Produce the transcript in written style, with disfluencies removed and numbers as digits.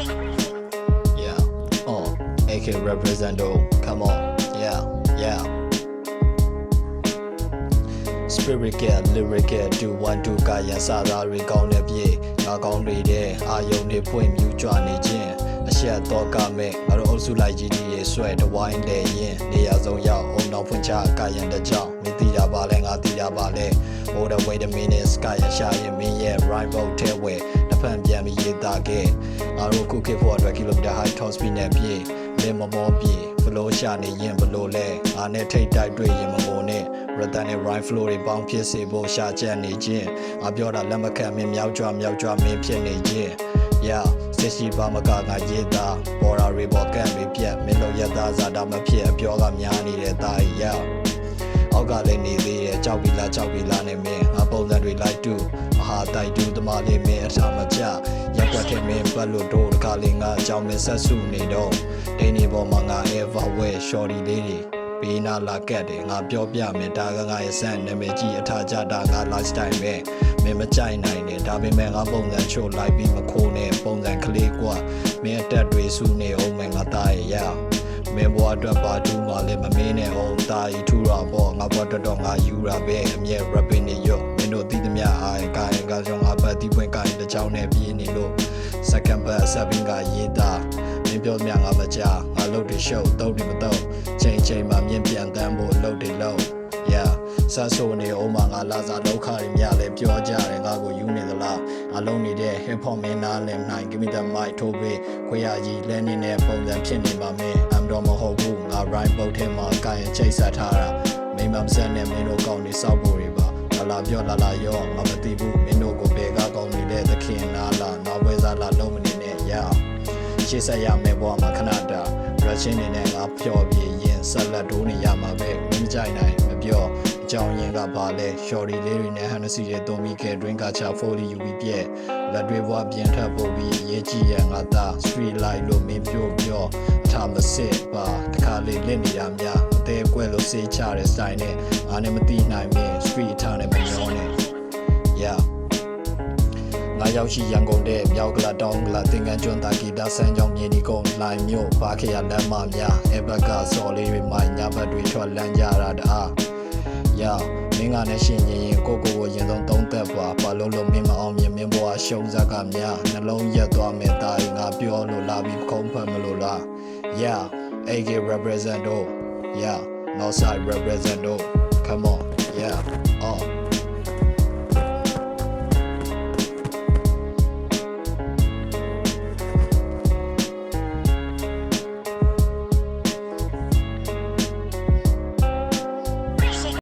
Yeah, AK represent come on, yeah. Spirit get lyric get do one do ကာယစာသားတွေကောင်းတဲ့ပြေငါကောင်းတွေတဲ့အာယုံတွေဖွင့်မြူကြွနေခြင်းအရှက်တော့ကမဲ့ငါတို့အုပ်စုလိုက်ကြီးကြီးရဲ့ဆွဲတဝိုင်းလေရင်နေရာဆုံးရောက်အုံနောက်ဖွင့်ချကာယတဲ့ကြောင့်မသိတာပါလဲငါသိတာပါလဲ Hold up wait a minute ကာယရှာရင်မင်းရဲ့ right vote ထဲဝဲတစ်ဖက်ပြန်ပြီးရေးသားခဲ့ငါတို့ခုခေတ်ဖို့အတွက် kilometer high top speed နဲ့ပြေလင်းမမောပြေဘလို့ရှာနေရင်ဘလို့လဲငါနဲ့ထိတ်တိုက်တွေ့ရင်မမို့နဲ့Rather than right flow တွေပေါင်းဖြစ်စေဖို့ရှာကြံနေခြင်းငါပြောတာလက်မခံမင်းမြောက်ကြွမင်းဖြစ်နေခြင်း Yeah စစ်ရှိပါမကငါရေးသားပေါ်ရာတွေပေါ်ကန့်တွေပြက်မင်းတို့ရသားစားတာမဖြစ်အပြောကများနေတဲ့သား Yeah အောက်ကလည်းနေသေးတယ်ကြောက်ပြီလားနေမင်းငါပုံစံတွေလိုက်တူမဟာတိုက်တူသမားလေးမင်းအထာမကျရက်ွက်တဲ့မင်းပတ်လို့တို့တခါလေးငါအကြောင်းမဆက်စုနေတော့ဒိနေပေါ်မှာငါ ever wear shorty လေးတွေဘေးနာလာကက်တယ်ငါပြောပြမယ်ဒါကငါရဲ့စံနာမည်ကြီးအထာကြတာငါ lifestyle ပဲမင်းမကြိုက်နိုင်နဲ့ဒါပေမဲ့ငါပုံစံချို့လိုက်ပြီးမခိုးနဲ့ပုံစံကလေးကွာမင်းအတက်တွေစုနေအောင်မယ်ငါသားရဲ့ရမင်းဘွားအတွက်ပါတူးမှလည်းမမင်းနဲ့အောင်တာရီထူတာပေါ့ငါဘွားတော်ငါယူတာပဲအမြဲ rapping နေရောမင်းတို့သိသမျှအားရကာရင်ကကြောင့်ငါပတ်တီးပွင့်ကိုင်းတကြောင်နဲ့ပြေးနေလို့ second part 7ကရေးတာမင်းပြောမြငါမကြငါလုပ်တယ်ရှုပ်တုံးတယ်မတုံးချိန်မှာမြင်ပြန်တမ်းဖို့လုပ်တယ်လို့ Yeah ဆဆိုနေအောင်ငါလာစားဒုက္ခတွေမြလဲပြောကြတယ်ငါကိုယူနေသလားအလုံးနေတဲ့ hip hop မင်းနားလည်းနိုင် give me the mic ထိုးပေးခွေရကြီးလဲနေတဲ့ပုံစံဖြစ်နေပါမင်း I'm တော့မဟုတ်ဘူးငါ rhyme ပုတ်ထဲမှာကာရင်ချိတ်ဆက်ထားတာမိမမစက်နဲ့မင်းတို့ကောင်းနေစောက်ဖို့တွေပါလာပြောလာရောငါမသိဘူးမင်းတို့ကိုဘယ်ကကောင်းနေတဲ့သခင်နာလားနောက်ဝဲစားလားလုံးမနေနဲ့ Yeah ရှေ့ဆက်ရမယ်ဘဝမှာခဏတာ rushing နေနဲ့ငါဖြော်ပြရင်ဆက်လက်တိုးနေရမှာပဲမင်းမကြိုက်နိုင်မပြောအကြောင်းရင်းကပါလဲ shorty လေးတွေနဲ့ Hennessy တွေသုံးပြီးခဲ drink ကချ40 ယူပြီးပြက်လက်တွေဘွားပြင်ထပ်ပုတ်ပြီးရေးကြည့်ရငါသား street light လို့မင်းပြောအထာမစစ်ပါတခါလေလင့်နေတာများအသေးအကွက်လို့စေးချတဲ့ style နဲ့ငါနဲ့မသိနိုင်မင်း street ထားနဲ့မမျောနဲ့ Yeahငါရောက်ရှိရန်ကုန်တဲ့မြောက်ကလာတောင်းကလာသင်္ကန်းကျွန်းတာဂီတာဆန်းကြောင်းမြင်းဒီကုန်းလိုင်းမြို့ဘာခေရလမ်းမများအဘကစော်လေးတွေမိုင်းညဘက်တွေထွက်လန်းကြတာတအားယောက်မင်းကနဲ့ရှင်ရင်ကိုရင်ဆုံးသုံးသက်ပါဘာလို့မင်းမအောင်မြင်မင်းဘွားရှုံးစက်ကများနှလုံးရက်သွားမယ်တာငါပြောလို့လာပြီးခုံးဖက်မလို့လား Yeah AK represent yeah Northside represent come on